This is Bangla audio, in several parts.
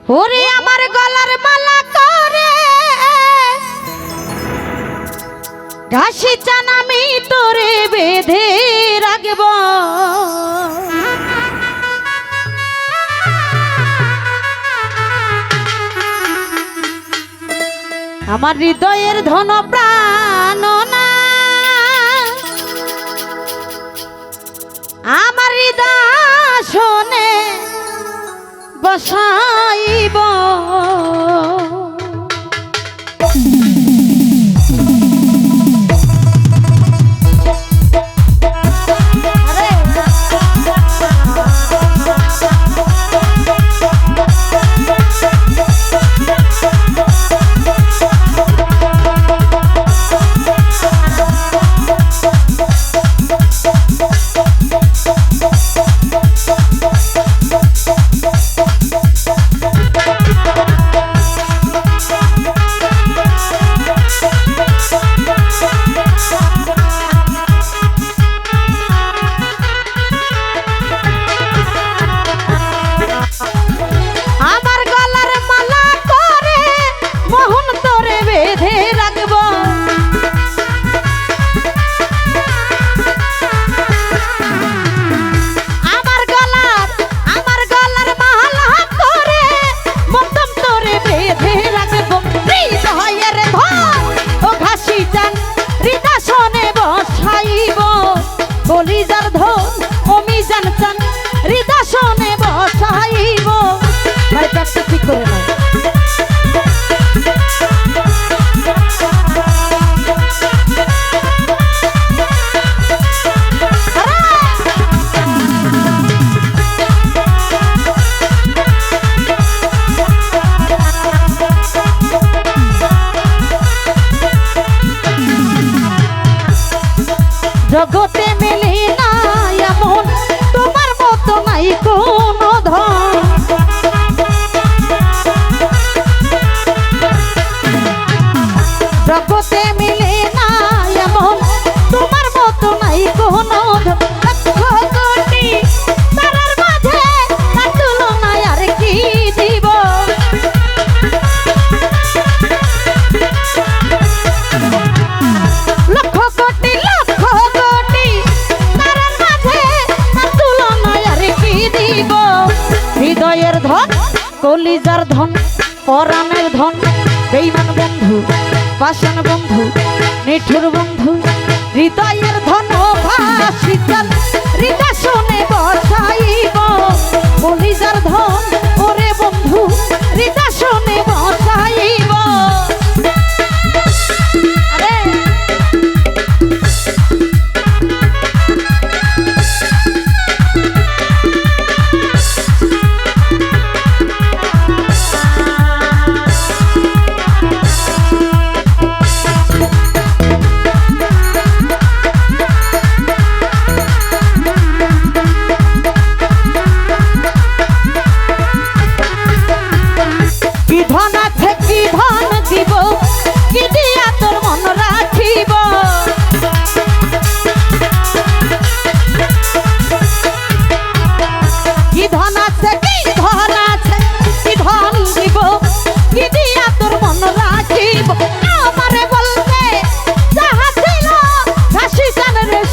ওরে আমার গলার মালা করে ঘাসি চান আমি তোরে বেঁধে রাখব আমার হৃদয়ের ধন প্রাণ না আমার হৃদয় শোনে বসাইব বলিজার ধন অমি জানতাম হৃদয় শোনে বসাইব ভাই কাটতে ঠিক করে না জগতে মেলে না এমন তোমার মতো নাই কোনো ধন জগতে মেলে না এমন তোমার মতো নাই কোনো ধন কোটি তারার মাঝে তার তুলনায় আর কি দিব হৃদয়ের ধন কলিজার ধন পরাণের ধন বেঈমান বন্ধু পাষাণ বন্ধু নিঠুর বন্ধু হৃদয়ের ধন ভাসি চাল হৃদয় শোনে বসাইব কলিজার ধন ওরে বন্ধু হৃদয় শোনে বসাইব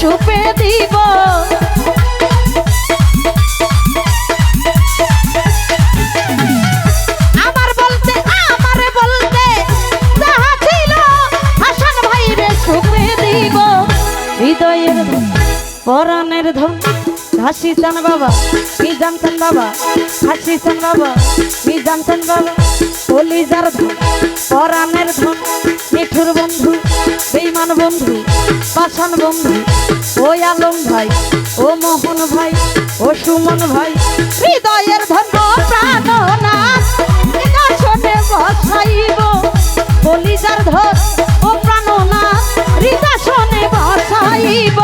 সুপে দিব আমারে বলতে যাহা ছিল হাসান ভাইরে সুপে দিব হৃদয়ের ধন পরাণের ধন হাসি চান বাবা কি জানতেন বাবা হাসি চান বাবা কি জানতেন বাবা কলিজার ধন পরাণের ধন নিঠুর বন্ধু বেঈমান বন্ধু পাষাণ বন্ধু ও আলম ভাই ও মোহন ভাই ও সুমন ভাই হৃদয়ের ধন প্রাণ না হৃদয় শোনে বসাইব কলিজার ধন ও প্রাণ না হৃদয় শোনে বসাইব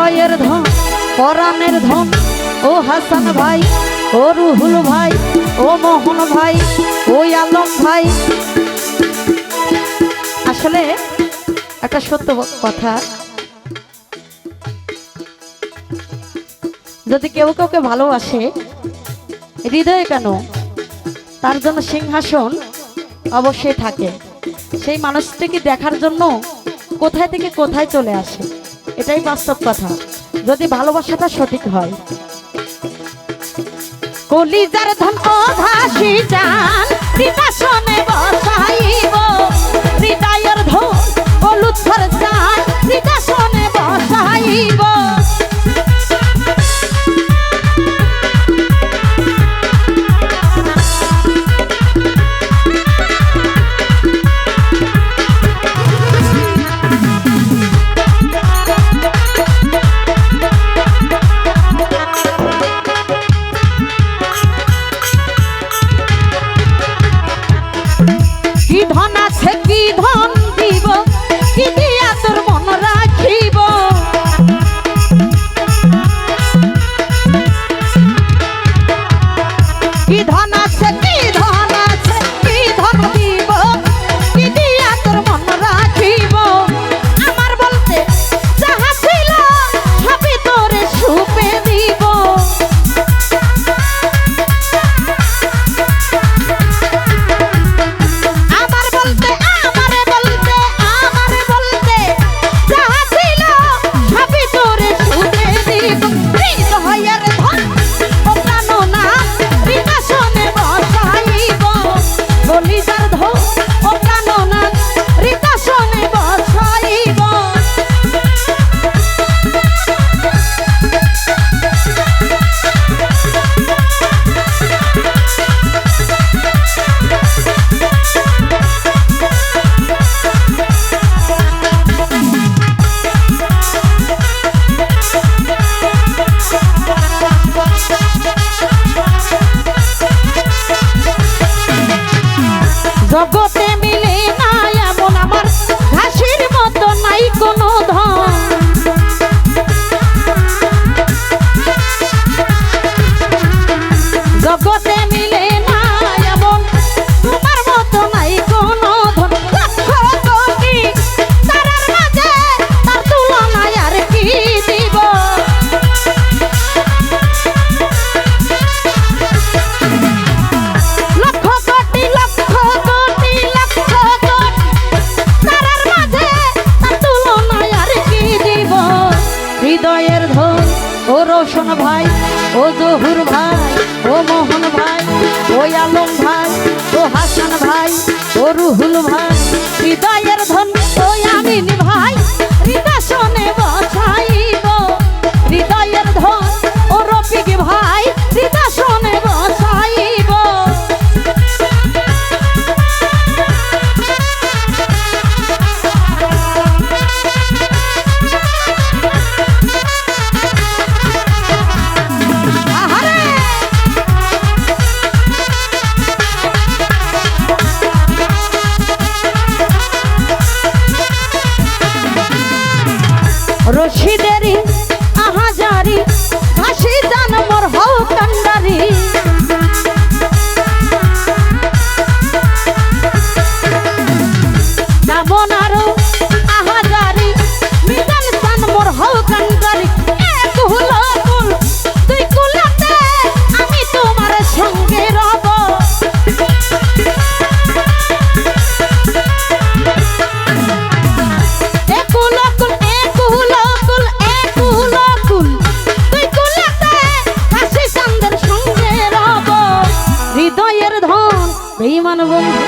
হৃদয়ের ধন পরাণের ধন ও হাসান ভাই ও রুহুল ভাই ও মোহন ভাই ও আলম ভাই। আসলে একটা সত্য কথা, যদি কেউ কাউকে ভালোবাসে হৃদয়ে কেন, তার জন্য সিংহাসন অবশ্যই থাকে। সেই মানুষটিকে দেখার জন্য কোথায় থেকে কোথায় চলে আসে, এটাই বাস্তব কথা, যদি ভালোবাসাটা সঠিক হয়। কলিজার ধন অধাসি জান হৃদয়ে বসাইব, হৃদয়ের ধন অলুৎফর জান হৃদয়ে বসাইব। কি ধন আছে কি ধন দিব, কি দিয়া তোর মন রাখিব। কি ধন আছে কি ধন আছে কি ধন দিব, কি দিয়া তোর মন রাখিব। আমার বলতে যাহা ছিল সবই তোরে সুপে দিব। জগতে মিলে না এমন আমার ঘাসের মতো নাই কোনো ধন। জগতে মিলে না এমন তোমার মতো নাই কোনো ধন। লক্ষ কোটি তারার মাঝে তার তুলনায় আর কি দিব। হৃদয়ের ধন ও রোশন ভাই ও জহুর ভাই ও মোহন ভাই ও আলম ভাই ও হাসান ভাই ও রুহুল ভাই। হৃদয়ের ধন ও আমিন ভাই হৃদয়ে বসাইব। হৃদয়ের ধন ও রফিক ভাই হৃদয়ে বসাইব। রশিদেরি আহাজারি হাসি জান মোর হও কান্ডারি। যেমন আরো আহাজারি মিজান জান মোর হও কান্ডারি। এক হলো কুল তুই কুলাতে আমি তোমার সঙ্গে রব। বেঈমান বন্ধু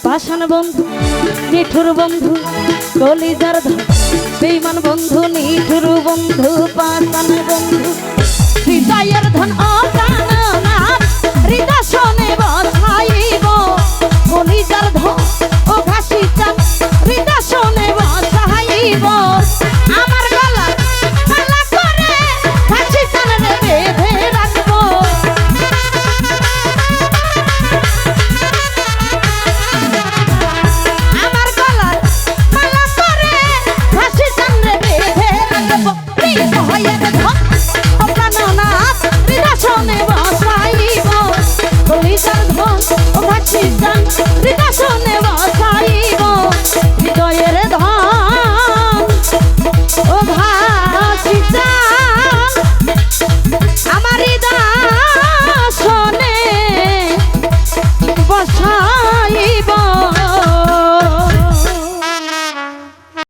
পাষাণ বন্ধু নিঠুর বন্ধু কলিজার ধন। বেঈমান বন্ধু নিঠুর বন্ধু পাষাণ বন্ধু। হৃদয়ের ধন অপ্রাণনাথ হৃদয়ে বসাইব। কলিজার ধন ও ঘাসি চান হৃদয়ে বসাইব। আমার গলা মালা করে ঘাসি চান রে বেঁধে রাখবো। আমার গলার মালা করে ঘাসি চান রে বেঁধে রাখবো। ধন ও ঘাসি চান হৃদয় শোনে